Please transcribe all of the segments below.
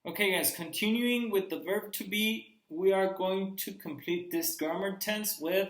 Okay, guys, continuing with the verb to be, we are going to complete this grammar tense with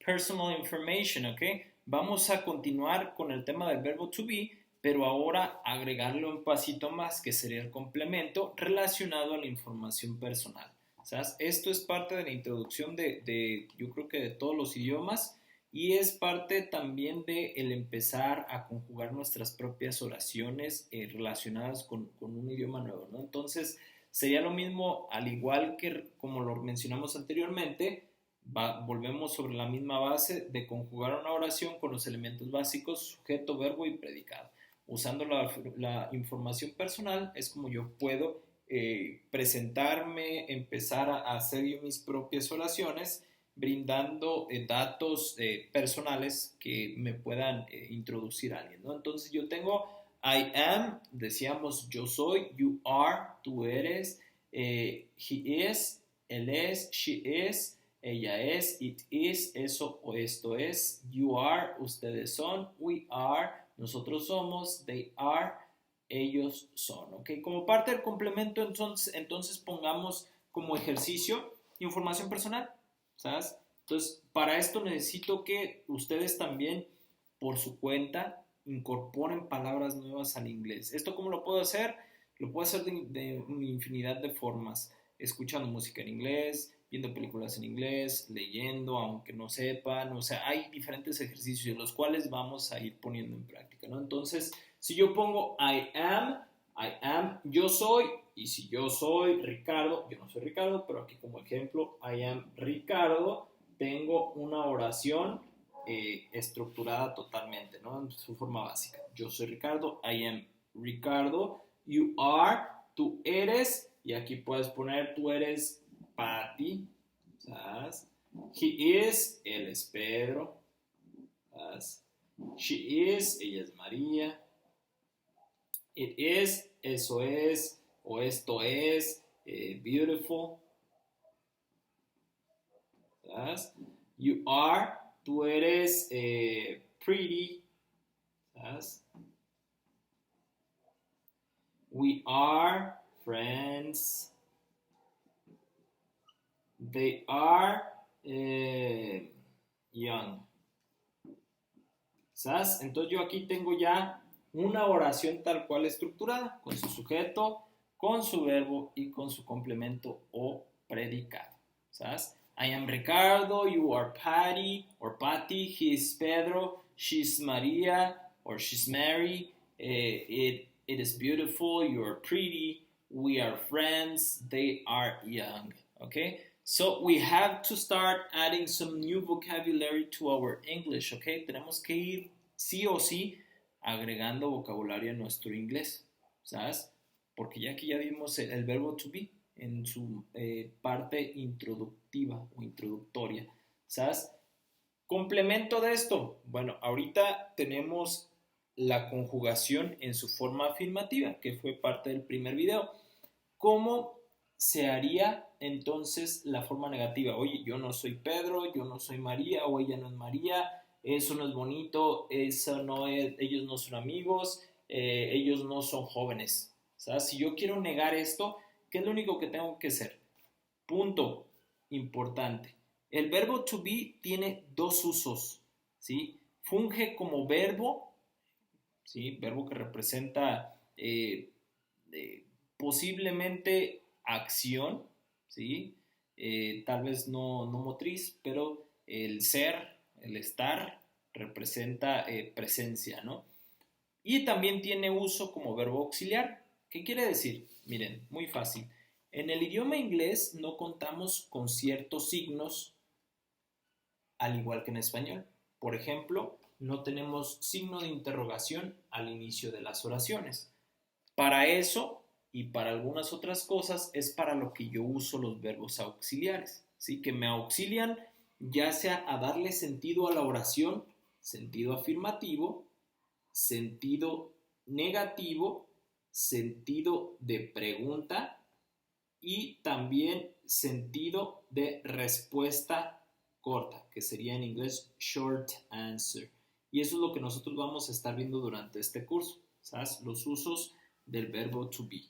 personal information, okay? Vamos a continuar con el tema del verbo to be, pero ahora agregarle un pasito más, que sería el complemento relacionado a la información personal. ¿Sabes? Esto es parte de la introducción yo creo que de todos los idiomas y es parte también de el empezar a conjugar nuestras propias oraciones relacionadas con un idioma nuevo, ¿no? Entonces, sería lo mismo, al igual que como lo mencionamos anteriormente, volvemos sobre la misma base de conjugar una oración con los elementos básicos, sujeto, verbo y predicado. Usando la información personal es como yo puedo presentarme, empezar a hacer yo mis propias oraciones, brindando datos personales que me puedan introducir a alguien, ¿no? Entonces yo tengo I am, decíamos yo soy, you are, tú eres, he is, él es, she is, ella es, it is, eso o esto es, you are, ustedes son, we are, nosotros somos, they are, ellos son, ¿ok? Como parte del complemento, entonces pongamos como ejercicio información personal, ¿sabes? Entonces, para esto necesito que ustedes también, por su cuenta, incorporen palabras nuevas al inglés. ¿Esto cómo lo puedo hacer? Lo puedo hacer de una infinidad de formas. Escuchando música en inglés, viendo películas en inglés, leyendo, aunque no sepan. O sea, hay diferentes ejercicios los cuales vamos a ir poniendo en práctica, ¿no? Entonces, si yo pongo I am, yo soy, y si yo soy Ricardo, yo no soy Ricardo, pero aquí como ejemplo, I am Ricardo, tengo una oración estructurada totalmente, ¿no? En su forma básica. Yo soy Ricardo, I am Ricardo, you are, tú eres, y aquí puedes poner tú eres Patty, ¿sabes? He is, él es Pedro, ¿sabes? She is, ella es María. It is, eso es, o esto es, beautiful, ¿sabes? You are, tú eres pretty, ¿sabes? We are friends. They are young. ¿Sabes? Entonces yo aquí tengo ya una oración tal cual estructurada, con su sujeto, con su verbo y con su complemento o predicado. ¿Sabes? I am Ricardo, you are Patty or Patty, he is Pedro, she's Maria or she's Mary, it is beautiful, you are pretty, we are friends, they are young. Okay? So we have to start adding some new vocabulary to our English, okay? Tenemos que ir sí o sí agregando vocabulario a nuestro inglés, ¿sabes? Porque ya que ya vimos el verbo to be en su parte introductiva o introductoria, ¿sabes? Complemento de esto, bueno, ahorita tenemos la conjugación en su forma afirmativa, que fue parte del primer video. ¿Cómo se haría entonces la forma negativa? Oye, yo no soy Pedro, yo no soy María, o ella no es María, eso no es bonito, eso no es, ellos no son amigos, ellos no son jóvenes. ¿Sabes? Si yo quiero negar esto, ¿qué es lo único que tengo que hacer? Punto importante. El verbo to be tiene dos usos, ¿sí? Funge como verbo, ¿sí? Verbo que representa posiblemente acción, ¿sí? Tal vez no motriz, pero el ser, el estar, representa presencia, ¿no? Y también tiene uso como verbo auxiliar. ¿Qué quiere decir? Miren, muy fácil. En el idioma inglés no contamos con ciertos signos al igual que en español. Por ejemplo, no tenemos signo de interrogación al inicio de las oraciones. Para eso y para algunas otras cosas es para lo que yo uso los verbos auxiliares, ¿sí? Que me auxilian ya sea a darle sentido a la oración, sentido afirmativo, sentido negativo, sentido de pregunta y también sentido de respuesta corta, que sería en inglés short answer. Y eso es lo que nosotros vamos a estar viendo durante este curso, ¿sabes? Los usos del verbo to be,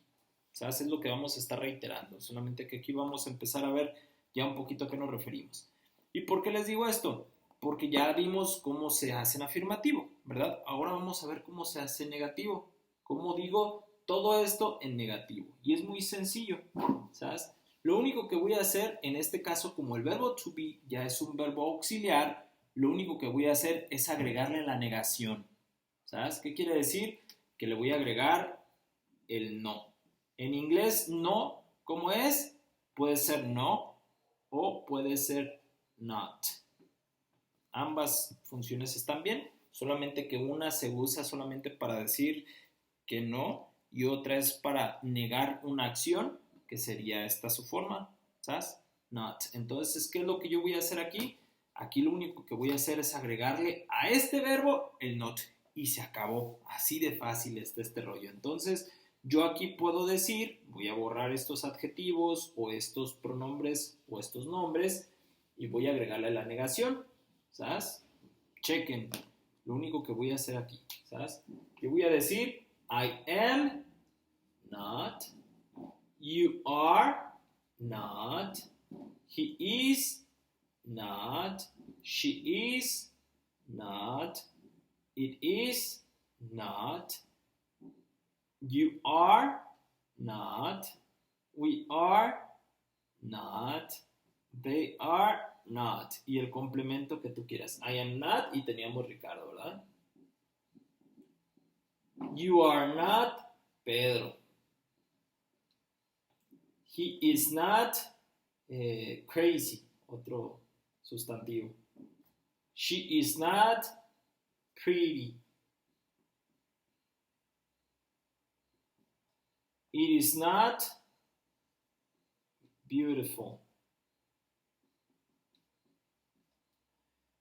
¿Sabes? Es lo que vamos a estar reiterando, solamente que aquí vamos a empezar a ver ya un poquito a qué nos referimos. ¿Y por qué les digo esto? Porque ya vimos cómo se hace en afirmativo, ¿verdad? Ahora vamos a ver cómo se hace en negativo. ¿Cómo digo todo esto en negativo? Y es muy sencillo, ¿sabes? Lo único que voy a hacer en este caso, como el verbo to be ya es un verbo auxiliar, lo único que voy a hacer es agregarle la negación. ¿Sabes? ¿Qué quiere decir? Que le voy a agregar el no. En inglés, no, ¿cómo es? Puede ser no o puede ser not. Ambas funciones están bien, solamente que una se usa solamente para decir que no y otra es para negar una acción, que sería esta su forma, ¿sabes? Not. Entonces, ¿qué es lo que yo voy a hacer aquí? Aquí lo único que voy a hacer es agregarle a este verbo el not y se acabó. Así de fácil está este rollo. Entonces, yo aquí puedo decir, voy a borrar estos adjetivos o estos pronombres o estos nombres y voy a agregarle la negación, ¿sabes? Chequen lo único que voy a hacer aquí, ¿sabes? Yo voy a decir, I am not, you are not, he is not, she is not, it is not, you are not, we are not, they are not. Y el complemento que tú quieras. I am not y teníamos Ricardo, ¿verdad? You are not Pedro. He is not crazy, otro sustantivo. She is not pretty. It is not beautiful.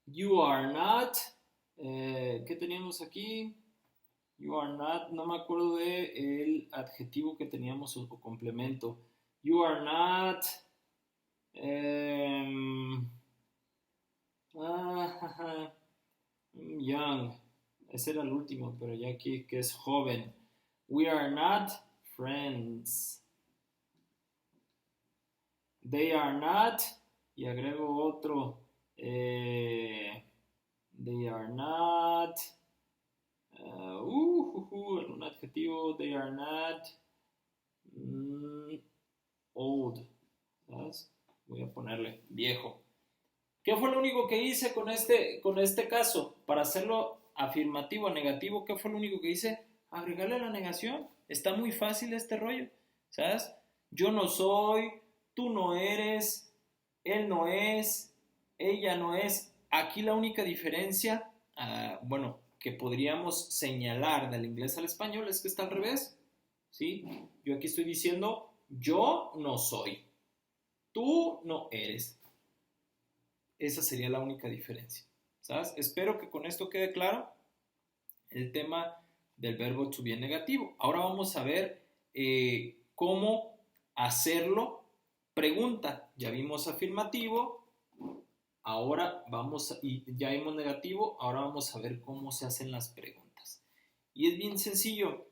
You are not. ¿Qué teníamos aquí? You are not. No me acuerdo de el adjetivo que teníamos o complemento. You are not. Young. Ese era el último, pero ya aquí que es joven. We are not friends. They are not. Y agrego otro. They are not. Un adjetivo. They are not old. ¿Sabes? Voy a ponerle viejo. ¿Qué fue lo único que hice con este caso? Para hacerlo afirmativo o negativo, ¿qué fue lo único que hice? Agregarle la negación. Está muy fácil este rollo, ¿sabes? Yo no soy, tú no eres, él no es, ella no es. Aquí la única diferencia, que podríamos señalar del inglés al español es que está al revés, ¿sí? Yo aquí estoy diciendo, yo no soy, tú no eres. Esa sería la única diferencia, ¿sabes? Espero que con esto quede claro el tema del verbo to be en negativo. Ahora vamos a ver cómo hacerlo pregunta. Ya vimos afirmativo, ahora y ya vimos negativo, ahora vamos a ver cómo se hacen las preguntas. Y es bien sencillo.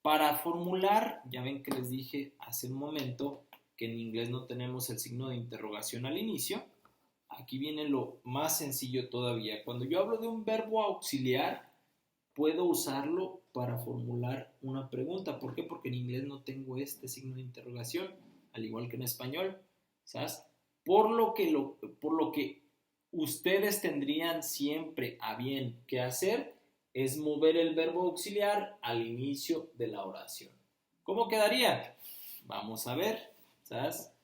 Para formular, ya ven que les dije hace un momento que en inglés no tenemos el signo de interrogación al inicio. Aquí viene lo más sencillo todavía. Cuando yo hablo de un verbo auxiliar, puedo usarlo para formular una pregunta. ¿Por qué? Porque en inglés no tengo este signo de interrogación, al igual que en español, ¿sabes? Por lo que ustedes tendrían siempre a bien que hacer es mover el verbo auxiliar al inicio de la oración. ¿Cómo quedaría? Vamos a ver, ¿sabes?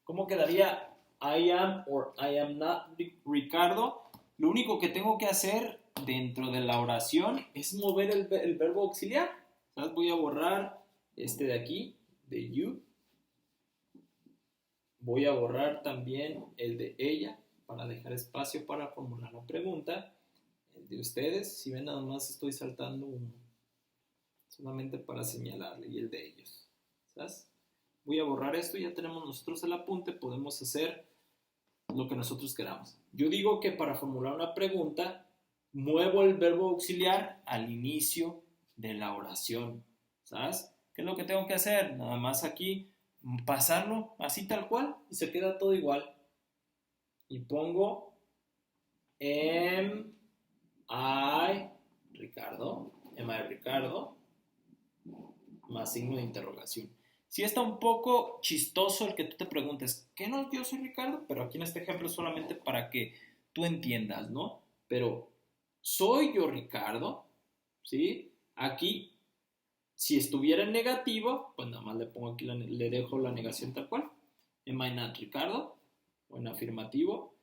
¿Cómo quedaría I am or I am not Ricardo? Lo único que tengo que hacer dentro de la oración es mover el verbo auxiliar. ¿Sabes? Voy a borrar este de aquí, de you. Voy a borrar también el de ella para dejar espacio para formular la pregunta. El de ustedes, si ven nada más estoy saltando uno, solamente para señalarle, y el de ellos. ¿Sabes? Voy a borrar esto, ya tenemos nosotros el apunte, podemos hacer lo que nosotros queramos. Yo digo que para formular una pregunta, muevo el verbo auxiliar al inicio de la oración, ¿sabes? ¿Qué es lo que tengo que hacer? Nada más aquí pasarlo así tal cual y se queda todo igual. Y pongo Ricardo, Ricardo, más signo de interrogación. Sí está un poco chistoso el que tú te preguntes, ¿qué no yo soy Ricardo? Pero aquí en este ejemplo solamente para que tú entiendas, ¿no? Pero, ¿soy yo Ricardo? ¿Sí? Aquí, si estuviera en negativo, pues nada más le pongo aquí, le dejo la negación tal cual. Am I not Ricardo? O en afirmativo,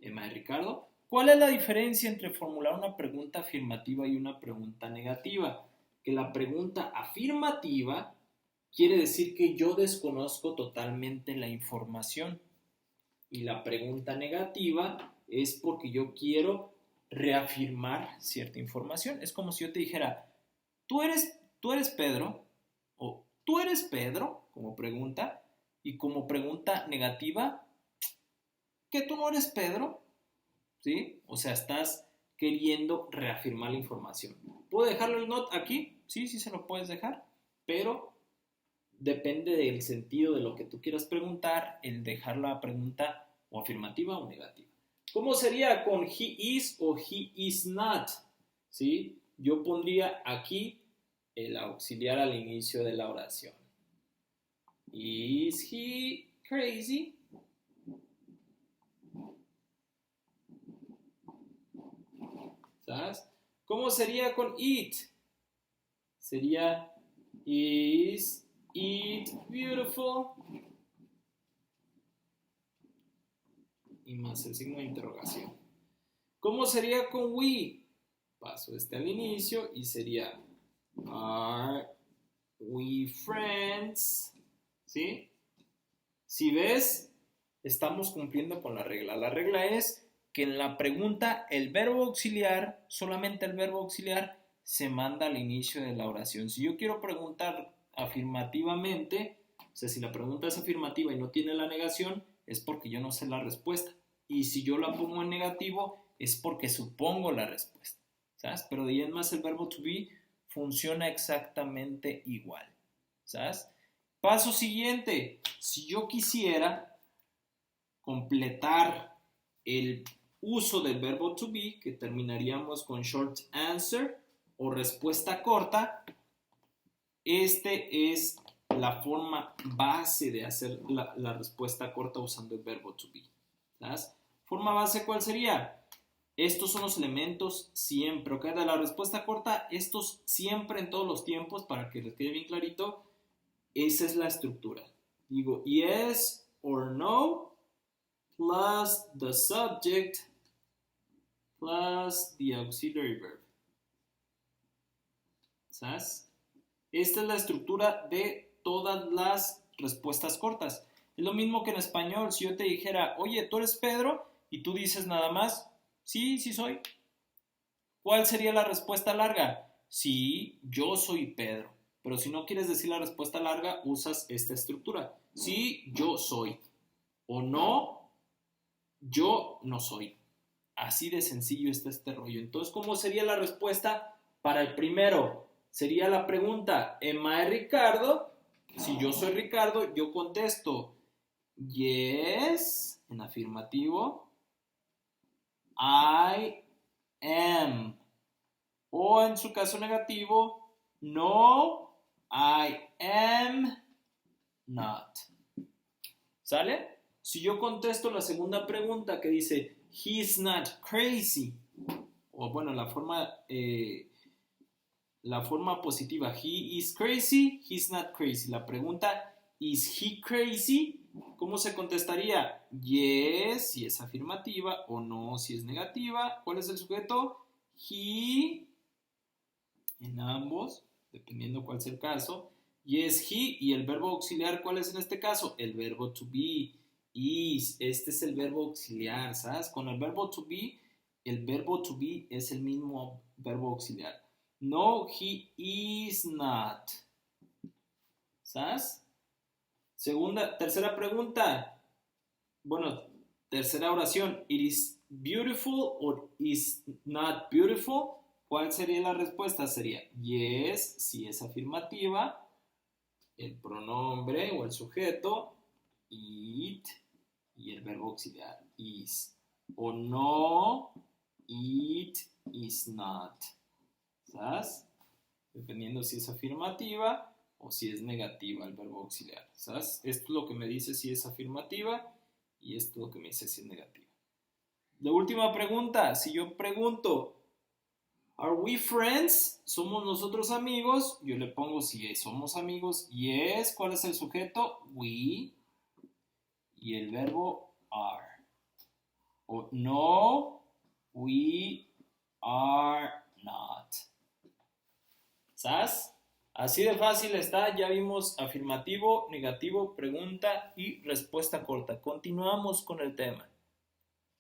am I Ricardo? ¿Cuál es la diferencia entre formular una pregunta afirmativa y una pregunta negativa? Que la pregunta afirmativa quiere decir que yo desconozco totalmente la información. Y la pregunta negativa es porque yo quiero reafirmar cierta información. Es como si yo te dijera, tú eres Pedro, o tú eres Pedro, como pregunta, y como pregunta negativa, que tú no eres Pedro, ¿sí? O sea, estás queriendo reafirmar la información. ¿Puedo dejarlo el not aquí? Sí, sí se lo puedes dejar, pero depende del sentido de lo que tú quieras preguntar, el dejar la pregunta o afirmativa o negativa. ¿Cómo sería con he is o he is not? ¿Sí? Yo pondría aquí el auxiliar al inicio de la oración. Is he crazy? ¿Sabes? ¿Cómo sería con it? Sería is it beautiful? Y más el signo de interrogación. ¿Cómo sería con we? Paso este al inicio y sería are we friends? ¿Sí? Si ves, estamos cumpliendo con la regla. La regla es que en la pregunta el verbo auxiliar, solamente el verbo auxiliar, se manda al inicio de la oración. Si yo quiero preguntar afirmativamente, o sea, si la pregunta es afirmativa y no tiene la negación, es porque yo no sé la respuesta. Y si yo la pongo en negativo, es porque supongo la respuesta. ¿Sabes? Pero de ahí en más el verbo to be funciona exactamente igual. ¿Sabes? Paso siguiente. Si yo quisiera completar el uso del verbo to be, que terminaríamos con short answer o respuesta corta, este es la forma base de hacer la respuesta corta usando el verbo to be. ¿Sabes? ¿Forma base cuál sería? Estos son los elementos siempre, ¿ok? De la respuesta corta, estos siempre en todos los tiempos, para que les quede bien clarito, esa es la estructura. Digo yes or no, plus the subject, plus the auxiliary verb. ¿Sabes? Esta es la estructura de todas las respuestas cortas. Es lo mismo que en español. Si yo te dijera, oye, ¿tú eres Pedro? Y tú dices nada más, sí, sí soy. ¿Cuál sería la respuesta larga? Sí, yo soy Pedro. Pero si no quieres decir la respuesta larga, usas esta estructura. Sí, yo soy. O no, yo no soy. Así de sencillo está este rollo. Entonces, ¿cómo sería la respuesta para el primero? Sería la pregunta, ¿am I Ricardo? Si yo soy Ricardo, yo contesto, yes, en afirmativo, I am. O en su caso negativo, no, I am not. ¿Sale? Si yo contesto la segunda pregunta que dice, he's not crazy, o bueno, la forma positiva, he is crazy, he's not crazy. La pregunta, is he crazy? ¿Cómo se contestaría? Yes, si es afirmativa, o no, si es negativa. ¿Cuál es el sujeto? He, en ambos, dependiendo cuál sea el caso. Yes, he, y el verbo auxiliar, ¿cuál es en este caso? El verbo to be, is, este es el verbo auxiliar, ¿sabes? Con el verbo to be es el mismo verbo auxiliar. No, he is not. ¿Sabes? Tercera pregunta. Bueno, tercera oración. It is beautiful or is not beautiful. ¿Cuál sería la respuesta? Sería yes, si es afirmativa. el pronombre o el sujeto, it, y el verbo auxiliar, is. O no, it is not. ¿Sabes? Dependiendo si es afirmativa o si es negativa el verbo auxiliar. ¿Sabes? Esto es lo que me dice si es afirmativa y esto es lo que me dice si es negativa. La última pregunta, si yo pregunto, ¿Are we friends? ¿Somos nosotros amigos? Yo le pongo si somos amigos. Yes, ¿cuál es el sujeto? We. Y el verbo are. O no, we are not. ¿Sabes? Así de fácil está. Ya vimos afirmativo, negativo, pregunta y respuesta corta. Continuamos con el tema.